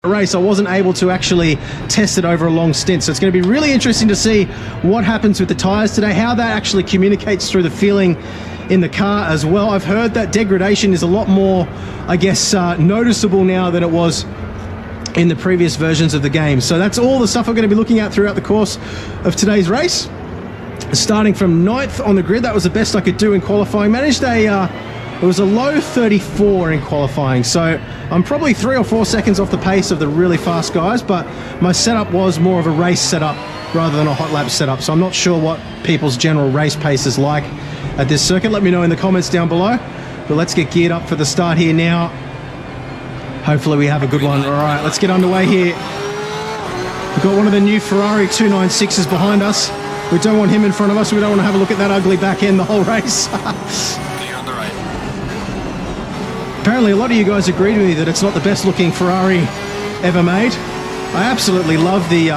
race. I wasn't able to actually test it over a long stint, so it's going to be really interesting to see what happens with the tyres today, how that actually communicates through the feeling in the car as well. I've heard that degradation is a lot more, I guess, noticeable now than it was in the previous versions of the game. So that's all the stuff I'm going to be looking at throughout the course of today's race. Starting from 9th on the grid, that was the best I could do in qualifying. Managed it was a low 34 in qualifying, so I'm probably 3 or 4 seconds off the pace of the really fast guys, but my setup was more of a race setup rather than a hot lap setup, so I'm not sure what people's general race pace is like at this circuit. Let me know in the comments down below, but let's get geared up for the start here now. Hopefully we have a good one. All right, let's get underway here. We've got one of the new Ferrari 296s behind us. We don't want him in front of us. We don't want to have a look at that ugly back end the whole race. Apparently a lot of you guys agreed with me that it's not the best looking Ferrari ever made. I absolutely love the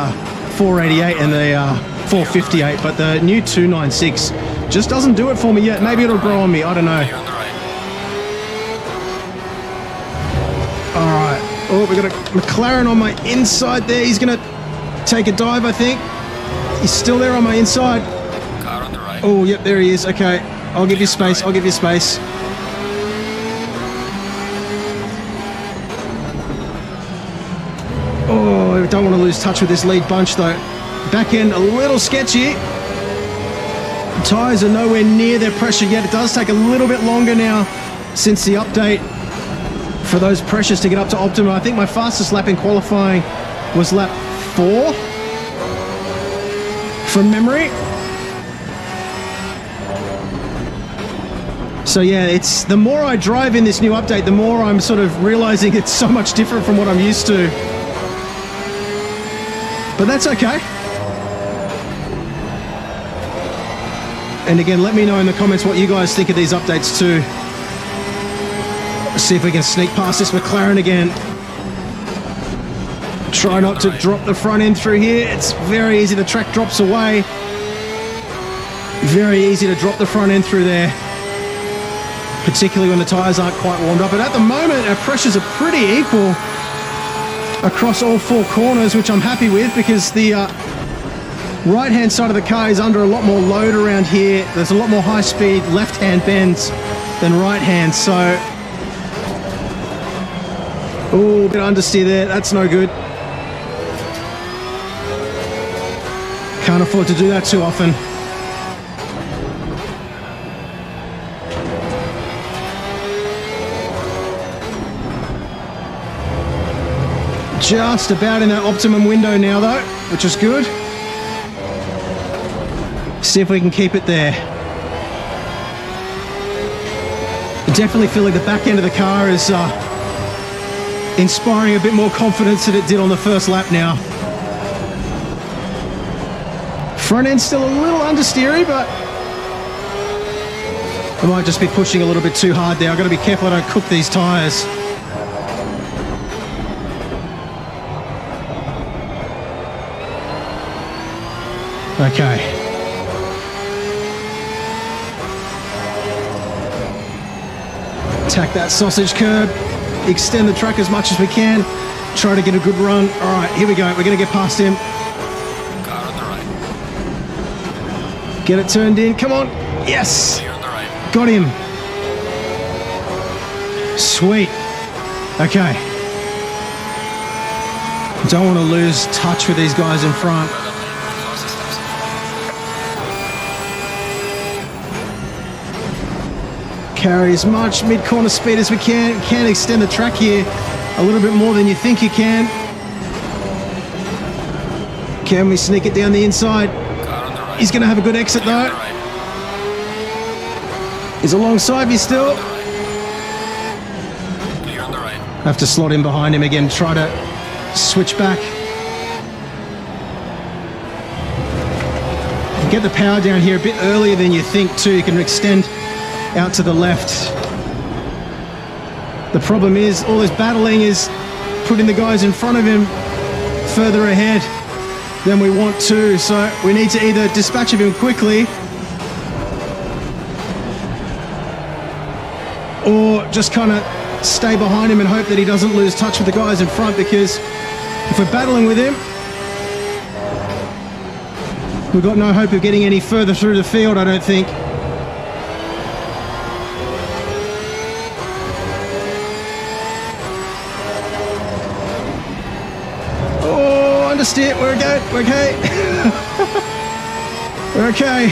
488 and the 458, but the new 296 just doesn't do it for me yet. Maybe it'll grow on me, I don't know. All right, oh, we've got a McLaren on my inside there. He's gonna take a dive, I think. He's still there on my inside. Car on the right. Oh, yep, there he is. Okay, I'll give you space, I'll give you space. Oh, I don't want to lose touch with this lead bunch though. Back end a little sketchy. The tyres are nowhere near their pressure yet. It does take a little bit longer now since the update for those pressures to get up to optimum. I think my fastest lap in qualifying was lap 4 from memory. So yeah, it's the more I drive in this new update, the more I'm sort of realizing it's so much different from what I'm used to. But that's okay. And again, let me know in the comments what you guys think of these updates too. See if we can sneak past this McLaren again. Try not to drop the front end through here. It's very easy. The track drops away. Very easy to drop the front end through there, particularly when the tyres aren't quite warmed up. But at the moment, our pressures are pretty equal across all 4 corners, which I'm happy with, because the right-hand side of the car is under a lot more load around here. There's a lot more high-speed left-hand bends than right-hand, so... Oh, a bit of understeer there. That's no good. Can't afford to do that too often. Just about in that optimum window now though, which is good. See if we can keep it there. Definitely feeling the back end of the car is inspiring a bit more confidence than it did on the first lap now. Front end's still a little understeery, but I might just be pushing a little bit too hard there. I've got to be careful I don't cook these tyres. Okay. Attack that sausage curb. Extend the track as much as we can. Try to get a good run. All right, here we go. We're going to get past him. Car on the right. Get it turned in. Come on. Yes. Clear on the right. Got him. Sweet. Okay. Don't want to lose touch with these guys in front. Carry as much mid-corner speed as we can. Can extend the track here a little bit more than you think you can. Can we sneak it down the inside? Right. He's going to have a good exit though. Right. He's alongside me still. Clear on the right. Have to slot in behind him again, try to switch back. Get the power down here a bit earlier than you think too. You can extend out to the left. The problem is all this battling is putting the guys in front of him further ahead than we want to, so we need to either dispatch of him quickly or just kind of stay behind him and hope that he doesn't lose touch with the guys in front, because if we're battling with him, we've got no hope of getting any further through the field, I don't think. Oh, understeer, we're good, we're okay. We're okay.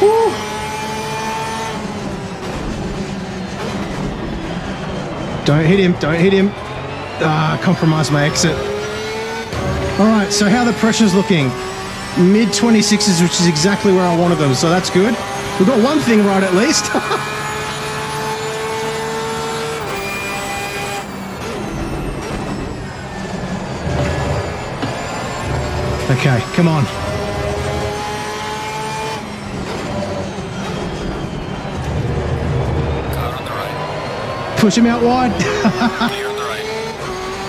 Woo. Don't hit him, don't hit him. Compromise my exit. All right, so how the pressure's looking? Mid 26s, which is exactly where I wanted them, so that's good. We've got one thing right at least. Okay, come on. Car on the right. Push him out wide. Clear on the right.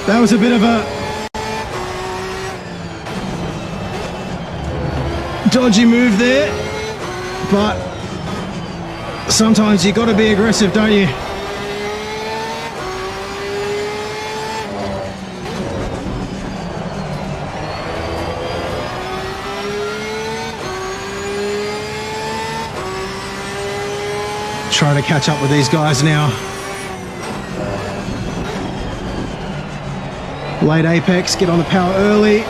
That was a bit of a dodgy move there, but sometimes you got to be aggressive, don't you? Trying to catch up with these guys now. Late apex, get on the power early.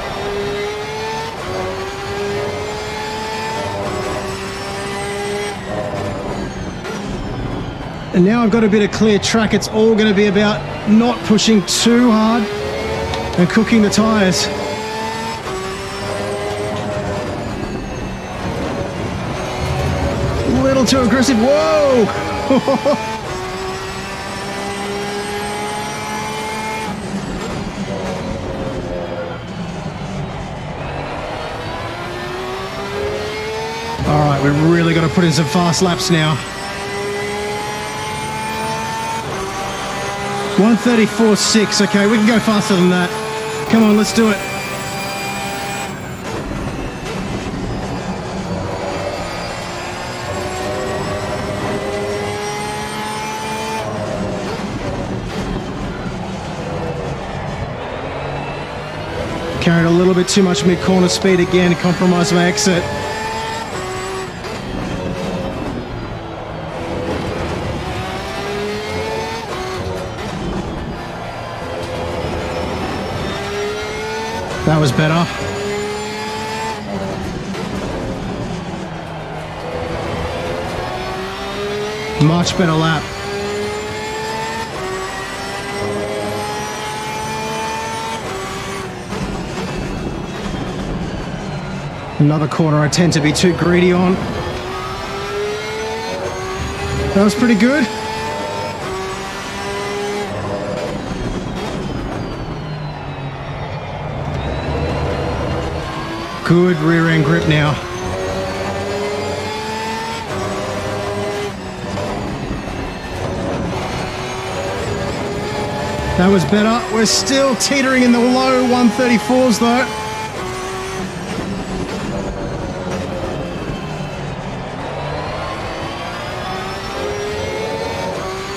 And now I've got a bit of clear track. It's all going to be about not pushing too hard and cooking the tyres. A little too aggressive. Whoa! All right, we've really got to put in some fast laps now. 1:34.6. Okay, we can go faster than that. Come on, let's do it. Carried a little bit too much mid-corner speed again, compromised my exit. That was better. Much better lap. Another corner I tend to be too greedy on. That was pretty good. Good rear end grip now. That was better. We're still teetering in the low 134s though.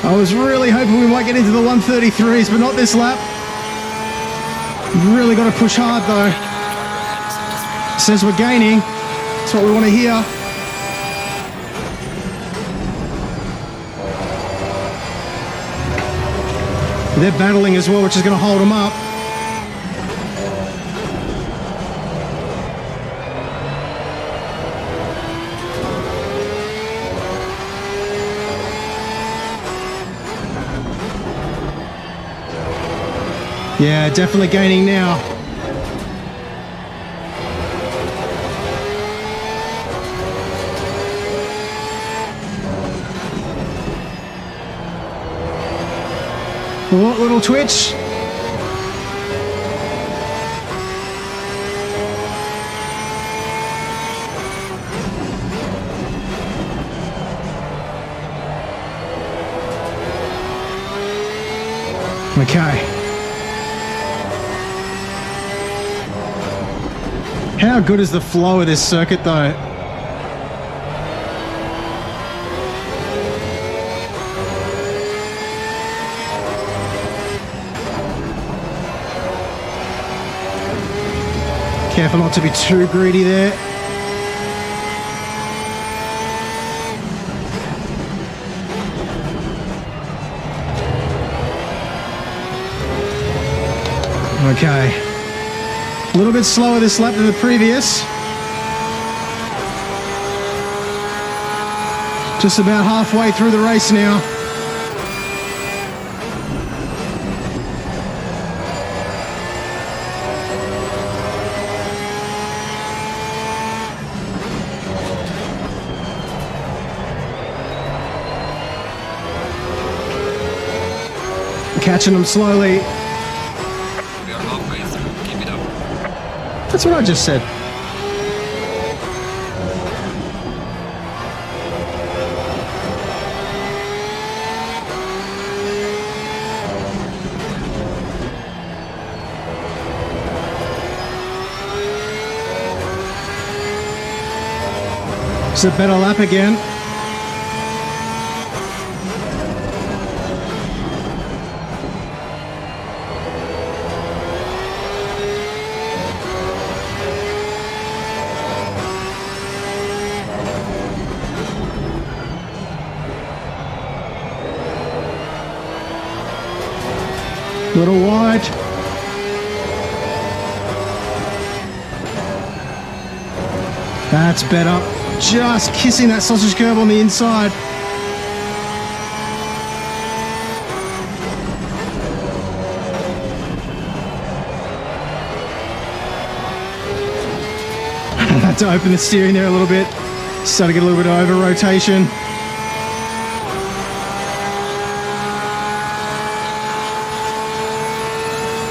I was really hoping we might get into the 133s, but not this lap. Really got to push hard though. Says we're gaining. That's what we want to hear. They're battling as well, which is going to hold them up. Yeah, definitely gaining now. What little twitch? Okay. How good is the flow of this circuit though? Careful not to be too greedy there. Okay. A little bit slower this lap than the previous. Just about halfway through the race now. Catching them slowly. We are halfway through. Keep it up. That's what I just said. It's a better lap again. Little wide. That's better. Just kissing that sausage curb on the inside. Had to open the steering there a little bit. Started to get a little bit of over rotation.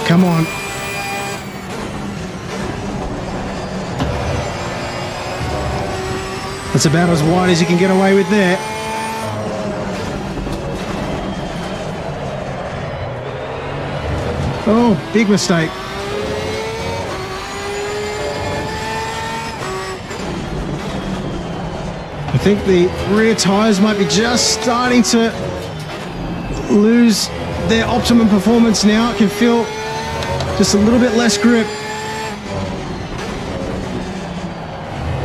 Come on. That's about as wide as you can get away with there. Oh, big mistake. I think the rear tyres might be just starting to lose their optimum performance now. I can feel just a little bit less grip.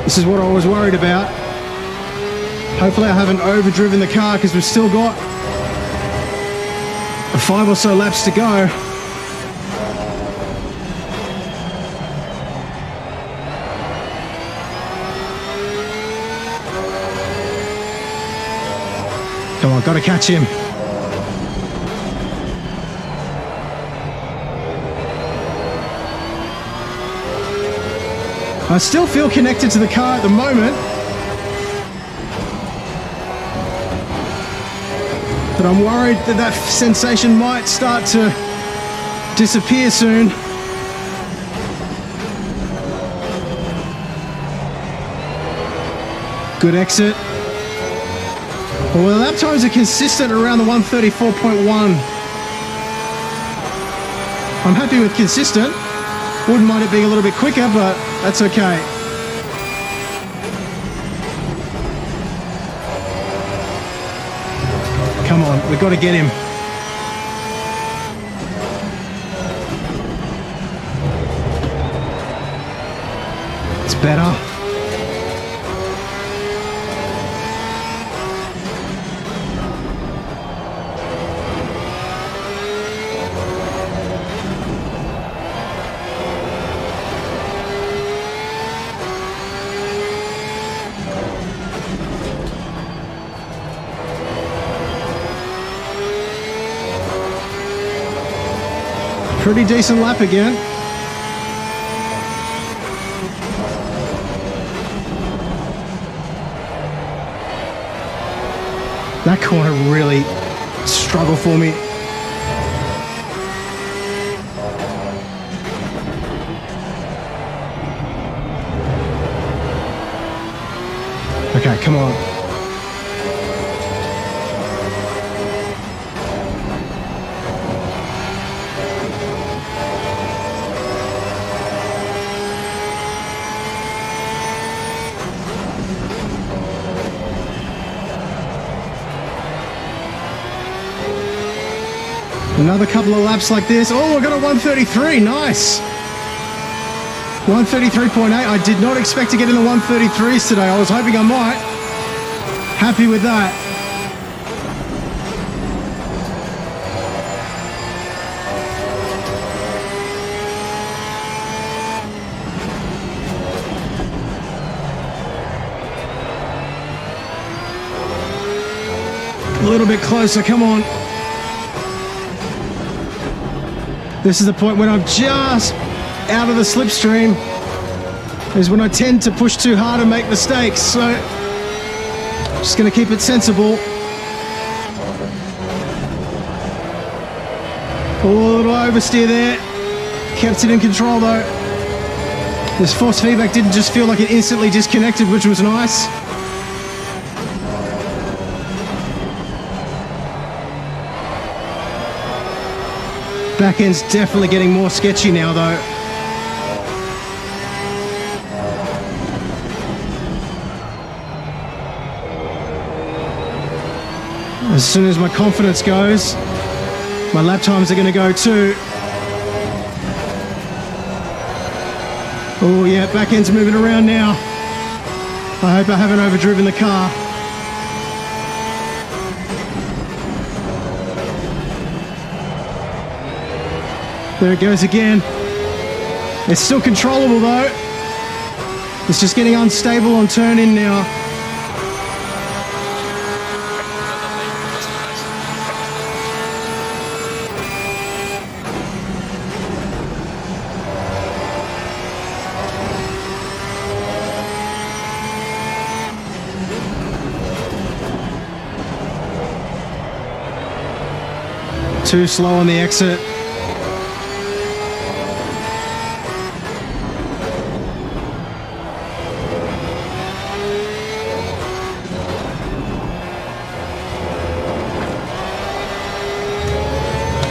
This is what I was worried about. Hopefully I haven't overdriven the car because we've still got 5 or so laps to go. Come on, got to catch him. I still feel connected to the car at the moment, but I'm worried that that sensation might start to disappear soon. Good exit. Well, the lap times are consistent around the 134.1. I'm happy with consistent. Wouldn't mind it being a little bit quicker, but that's okay. Come on, we've got to get him. It's better. Pretty decent lap again. That corner really struggled for me. Okay, come on. Another couple of laps like this. Oh, I got a 133. Nice. 133.8. I did not expect to get in the 133s today. I was hoping I might. Happy with that. A little bit closer, come on. This is the point when I'm just out of the slipstream, is when I tend to push too hard and make mistakes. So just going to keep it sensible. A little oversteer there. Kept it in control though. This force feedback didn't just feel like it instantly disconnected, which was nice. Back end's definitely getting more sketchy now though. As soon as my confidence goes, my lap times are going to go too. Oh yeah, back end's moving around now. I hope I haven't overdriven the car. There it goes again. It's still controllable though. It's just getting unstable on turn in now. Too slow on the exit.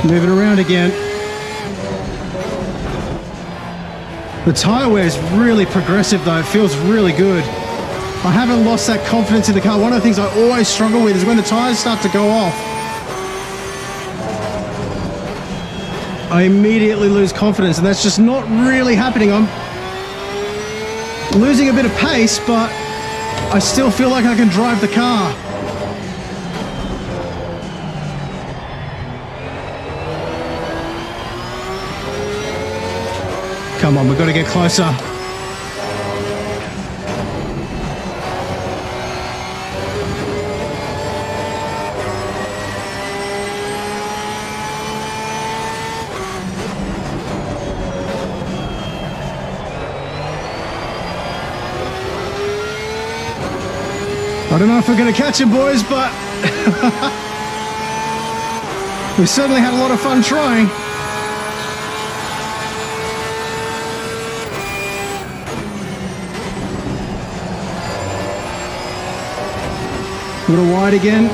Moving around again. The tyre wear is really progressive though, it feels really good. I haven't lost that confidence in the car. One of the things I always struggle with is when the tyres start to go off, I immediately lose confidence, and that's just not really happening. I'm losing a bit of pace, but I still feel like I can drive the car. Come on, we've got to get closer. I don't know if we're going to catch him, boys, but we certainly had a lot of fun trying. A little wide again.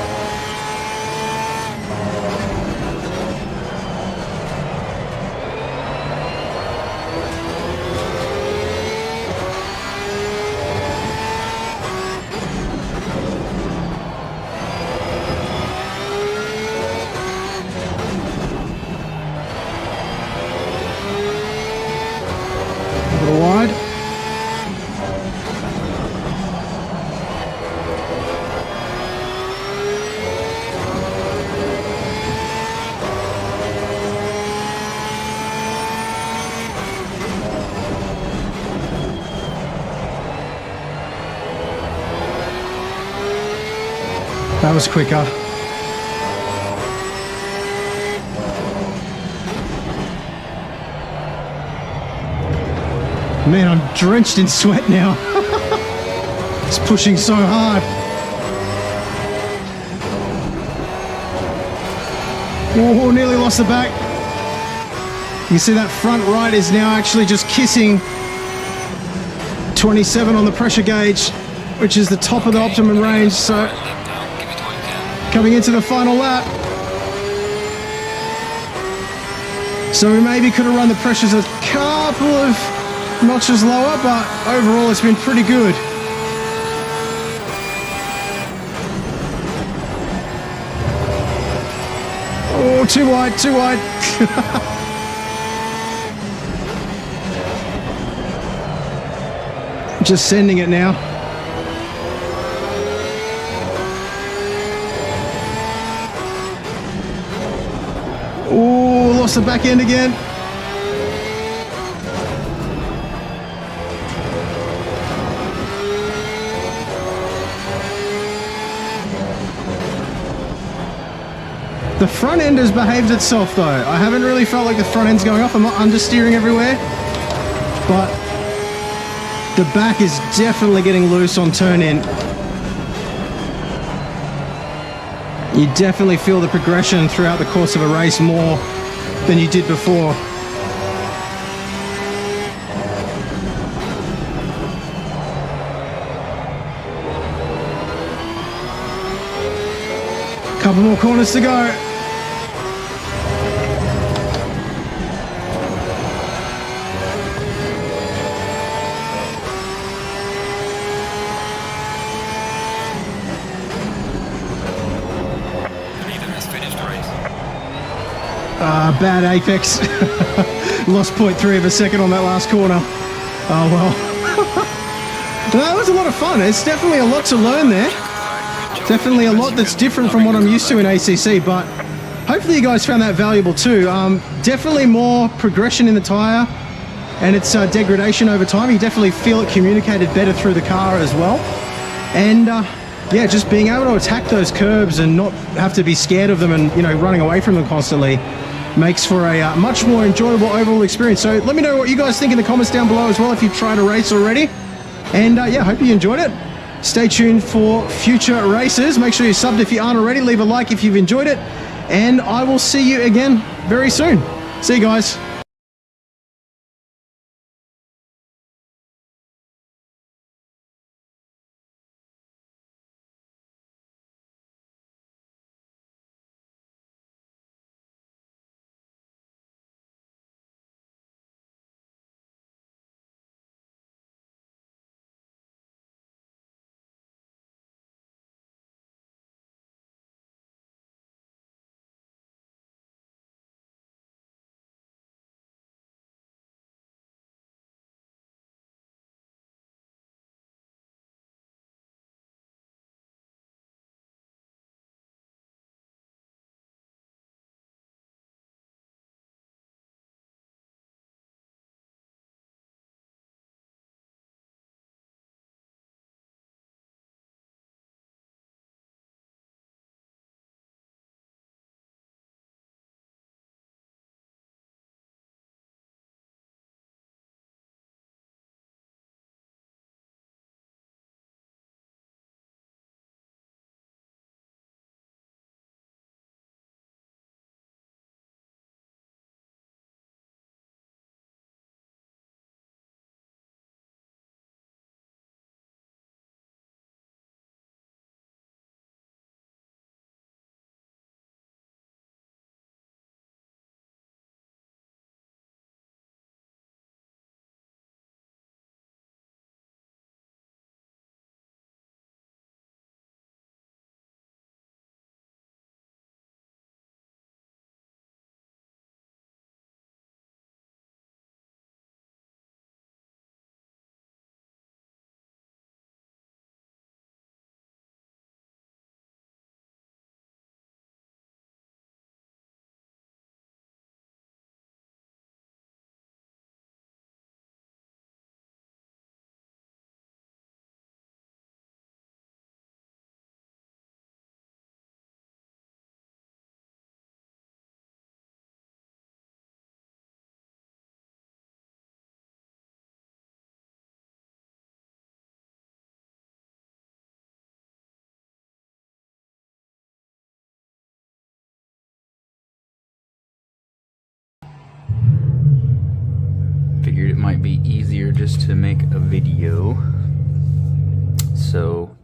A little wide. That was quicker. Man, I'm drenched in sweat now. It's pushing so hard. Oh, nearly lost the back. You see that front right is now actually just kissing 27 on the pressure gauge, which is the top of the optimum range. So coming into the final lap. So we maybe could have run the pressures a couple of notches lower, but overall it's been pretty good. Oh, too wide, too wide. Just sending it now. Ooh, lost the back end again. The front end has behaved itself though. I haven't really felt like the front end's going off. I'm not understeering everywhere, but the back is definitely getting loose on turn in. You definitely feel the progression throughout the course of a race more than you did before. Couple more corners to go. Bad apex. Lost 0.3 of a second on that last corner. Oh well. That was a lot of fun. It's definitely a lot to learn there. Definitely a lot that's different from what I'm used to in ACC, but hopefully you guys found that valuable too. Definitely more progression in the tyre and its degradation over time. You definitely feel it communicated better through the car as well. And yeah, just being able to attack those curbs and not have to be scared of them and, you know, running away from them constantly makes for a much more enjoyable overall experience. So let me know what you guys think in the comments down below as well if you've tried a race already. And yeah, hope you enjoyed it. Stay tuned for future races. Make sure you're subbed if you aren't already. Leave a like if you've enjoyed it. And I will see you again very soon. See you guys. Figured it might be easier just to make a video. So,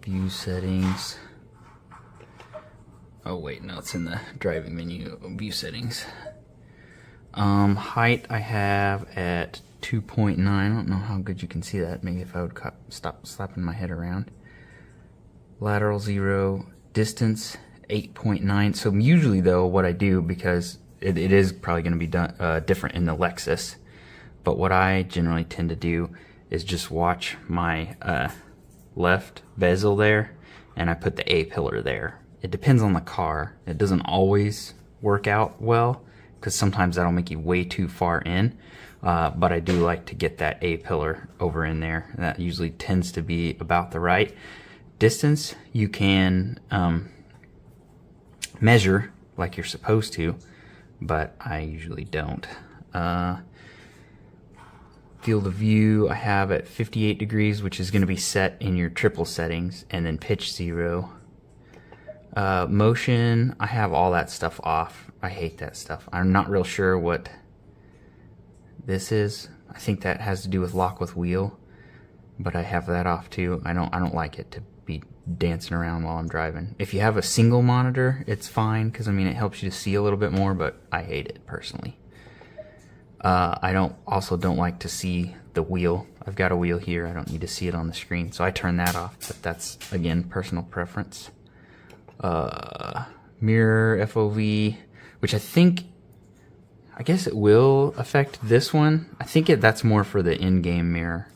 view settings. Oh wait, no, it's in the driving menu. View settings. Height I have at 2.9. I don't know how good you can see that. Maybe if I would stop slapping my head around. Lateral 0. Distance 8.9. So usually though, what I do, because it is probably going to be different in the Lexus, but what I generally tend to do is just watch my left bezel there, and I put the A-pillar there. It depends on the car. It doesn't always work out well, because sometimes that'll make you way too far in. But I do like to get that A-pillar over in there. That usually tends to be about the right distance. You can measure like you're supposed to, but I usually don't. Field of view I have at 58 degrees, which is going to be set in your triple settings, and then pitch 0. Motion, I have all that stuff off. I hate that stuff. I'm not real sure what this is. I think that has to do with lock with wheel, but I have that off too. I don't like it to be dancing around while I'm driving. If you have a single monitor, it's fine, because I mean it helps you to see a little bit more, but I hate it personally. I also don't like to see the wheel. I've got a wheel here. I don't need to see it on the screen, so I turn that off, but that's, again, personal preference. Mirror FOV, which I guess it will affect this one. I think that's more for the in-game mirror.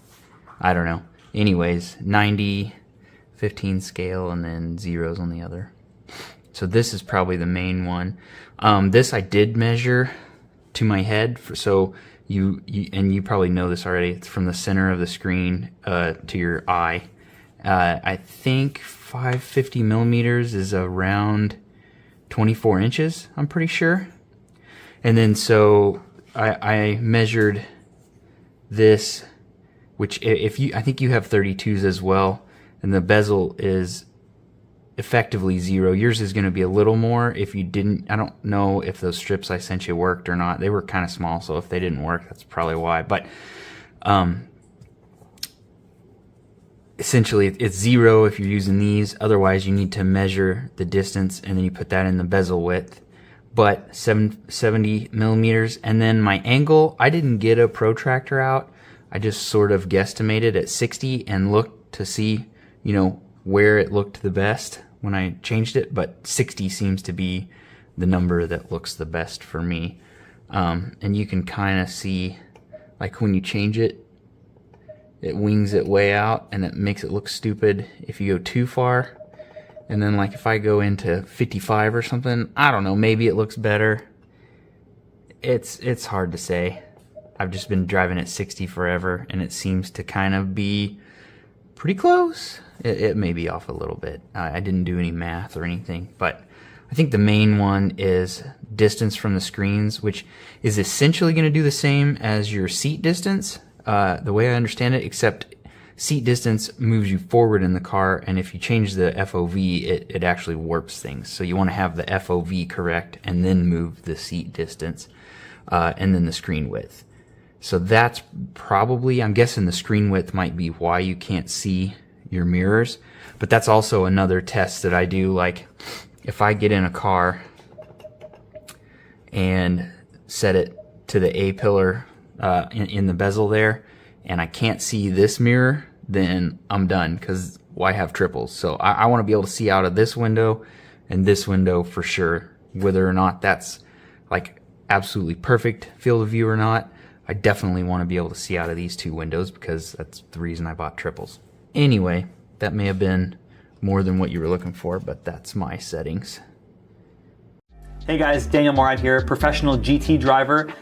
I don't know. Anyways, 90, 15 scale, and then zeros on the other. So this is probably the main one. This I did measure to my head, so you probably know this already. It's from the center of the screen to your eye. I think 550 millimeters is around 24 inches. I'm pretty sure. And then so I measured this, which I think you have 32s as well, and the bezel is effectively 0. Yours is going to be a little more. If you didn't, I don't know if those strips I sent you worked or not. They were kind of small, so if they didn't work, that's probably why. But essentially it's 0 if you're using these. Otherwise, you need to measure the distance, and then you put that in the bezel width. But 70 millimeters, and then my angle, I didn't get a protractor out. I just sort of guesstimated at 60 and looked to see, where it looked the best when I changed it, but 60 seems to be the number that looks the best for me. And you can kind of see, like when you change it, it wings it way out and it makes it look stupid if you go too far. And then like if I go into 55 or something, I don't know, maybe it looks better. It's hard to say. I've just been driving at 60 forever, and it seems to kind of be pretty close. It may be off a little bit. I didn't do any math or anything, but I think the main one is distance from the screens, which is essentially going to do the same as your seat distance, the way I understand it, except seat distance moves you forward in the car, and if you change the FOV, it actually warps things. So you want to have the FOV correct and then move the seat distance, and then the screen width. So that's probably, I'm guessing the screen width might be why you can't see your mirrors, but that's also another test that I do. Like if I get in a car and set it to the A-pillar in the bezel there, and I can't see this mirror, then I'm done, because why have triples? So I want to be able to see out of this window and this window for sure. Whether or not that's like absolutely perfect field of view or not, I definitely want to be able to see out of these two windows, because that's the reason I bought triples. Anyway, that may have been more than what you were looking for, but that's my settings. Hey guys, Daniel Morad here, professional GT driver,